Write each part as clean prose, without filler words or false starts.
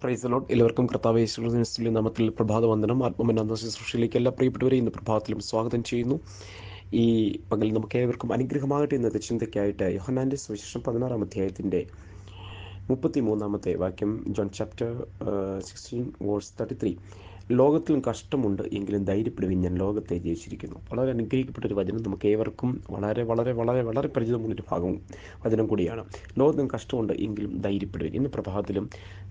Praise the Lord. എല്ലാവർക്കും കർത്താവ് യേശു ക്രിസ്തുവിന്റെ നാമത്തിൽ പ്രഭാതവന്ദനം. ആത്മമനാന്ത ശുശ്രൂഷയിലേക്ക് എല്ലാ പ്രിയപ്പെട്ടവരെയും ഇന്ന് പ്രഭാതത്തിലും സ്വാഗതം ചെയ്യുന്നു. ഈ പകൽ നമുക്ക് ഏവർക്കും അനുഗ്രഹമാകട്ടെ. ഇന്നത്തെ ചിന്തയ്ക്കായിട്ട് യോഹന്നാന്റെ സുവിശേഷം 16-ാം അധ്യായത്തിൻ്റെ 33-ാമത്തെ വാക്യം, ജോൺ ചാപ്റ്റർ 16:33. ലോകത്തിലും കഷ്ടമുണ്ട്, എങ്കിലും ധൈര്യപ്പെടുവിൻ, ഞാൻ ലോകത്തെ ജയിച്ചിരിക്കുന്നു. വളരെ അനുഗ്രഹിക്കപ്പെട്ടൊരു വചനം, നമുക്ക് ഏവർക്കും വളരെ വളരെ വളരെ വളരെ പരിചിതമുള്ളൊരു ഭാഗവും വചനം കൂടിയാണ്. ലോകത്തിലും കഷ്ടമുണ്ട്, എങ്കിലും ധൈര്യപ്പെടുവിൻ. ഇന്ന് പ്രഭാതത്തിലും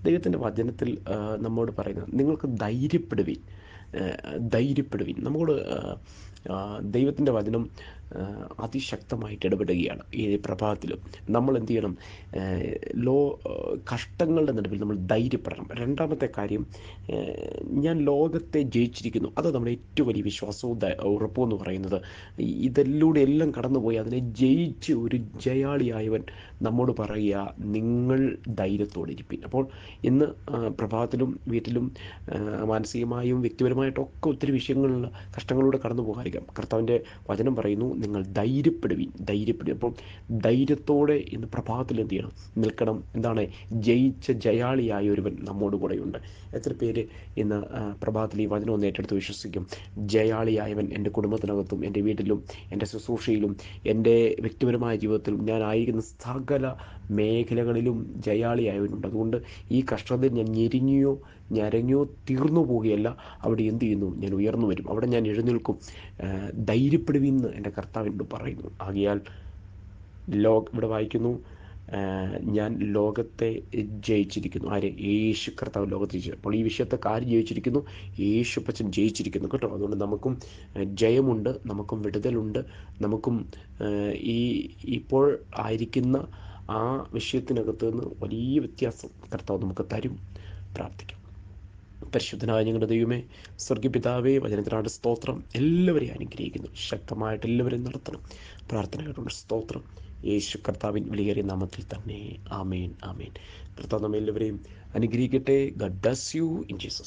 ദൈവത്തിൻ്റെ വചനത്തിൽ നമ്മോട് പറയുന്നത്, നിങ്ങൾക്ക് ധൈര്യപ്പെടുവിൻ, ധൈര്യപ്പെടുവിൻ. നമ്മോട് ദൈവത്തിൻ്റെ വചനം അതിശക്തമായിട്ട് ഇടപെടുകയാണ്. ഈ പ്രഭാതത്തിലും നമ്മൾ എന്ത് ചെയ്യണം? കഷ്ടങ്ങളുടെ നടുവിൽ നമ്മൾ ധൈര്യപ്പെടണം. രണ്ടാമത്തെ കാര്യം, ഞാൻ ലോകത്തെ ജയിച്ചിരിക്കുന്നു. അത് നമ്മുടെ ഏറ്റവും വലിയ വിശ്വാസവും ഉറപ്പും എന്ന് പറയുന്നത്. ഇതിലൂടെ എല്ലാം കടന്നുപോയി അതിനെ ജയിച്ച് ഒരു ജയാളിയായവൻ നമ്മോട് പറയുക, നിങ്ങൾ ധൈര്യത്തോടെ ഇരിപ്പിൻ. അപ്പോൾ ഇന്ന് പ്രഭാതത്തിലും വീട്ടിലും മാനസികമായും വ്യക്തിപരമായിട്ടൊക്കെ ഒത്തിരി വിഷയങ്ങളിൽ കഷ്ടങ്ങളിലൂടെ കടന്നു പോകാതിരിക്കാം. കർത്താവിൻ്റെ വചനം പറയുന്നു, നിങ്ങൾ ധൈര്യപ്പെടുവിൻ. അപ്പോൾ ധൈര്യത്തോടെ ഇന്ന് പ്രഭാതത്തിൽ എന്ത് ചെയ്യണം? നിൽക്കണം. എന്താണ്? ജയിച്ച ജയാളിയായ ഒരുവൻ നമ്മോട് കൂടെയുണ്ട്. എത്ര പേര് ഇന്ന് പ്രഭാതത്തിൽ ഈ വചനം ഒന്ന് ഏറ്റെടുത്ത് വിശ്വസിക്കും? ജയാളിയായവൻ എൻ്റെ കുടുംബത്തിനകത്തും എൻ്റെ വീട്ടിലും എൻ്റെ ശുശ്രൂഷയിലും എൻ്റെ വ്യക്തിപരമായ ജീവിതത്തിലും ഞാൻ ആയിരിക്കുന്ന സകല മേഖലകളിലും ജയാളിയായവനുണ്ട്. അതുകൊണ്ട് ഈ കഷ്ടതയിൽ ഞാൻ ഞരങ്ങിയോ തീർന്നു പോവുകയല്ല. അവിടെ എന്ത് ചെയ്യുന്നു? ഞാൻ ഉയർന്നു വരും. അവിടെ ഞാൻ എഴുന്നേൽക്കും. ധൈര്യപ്പെടുവിന്ന് എൻ്റെ കർത്താവിനോട് പറയുന്നു. ആകയാൽ ഇവിടെ വായിക്കുന്നു, ഞാൻ ലോകത്തെ ജയിച്ചിരിക്കുന്നു. ആര്? യേശു കർത്താവ് ലോകത്തെ ജയിച്ചു. അപ്പോൾ ഈ വിഷയത്തെ ആര് ജയിച്ചിരിക്കുന്നു? യേശുപ്പച്ചൻ ജയിച്ചിരിക്കുന്നു കേട്ടോ. അതുകൊണ്ട് നമുക്കും ജയമുണ്ട്, നമുക്കും വിടുതലുണ്ട്, നമുക്കും ഇപ്പോൾ ആയിരിക്കുന്ന ആ വിഷയത്തിനകത്ത് നിന്ന് വലിയ വ്യത്യാസം കർത്താവ് നമുക്ക് തരും. പ്രാർത്ഥിക്കാം. പരിശുദ്ധനായ ഞങ്ങളുടെ ദൈവമേ, സ്വർഗപിതാവേ, വചനത്തിനാട് സ്തോത്രം. എല്ലാവരെയും അനുഗ്രഹിക്കുന്നു. ശക്തമായിട്ട് എല്ലാവരെയും നടത്തണം. പ്രാർത്ഥന കേട്ടുകൊണ്ട് സ്തോത്രം. യേശു കർത്താവിൻ വിലയേറിയ നാമത്തിൽ തന്നെ. ആമേൻ, ആമേൻ. കർത്താവ് നമ്മെ എല്ലാവരെയും അനുഗ്രഹിക്കട്ടെ. God bless you in Jesus.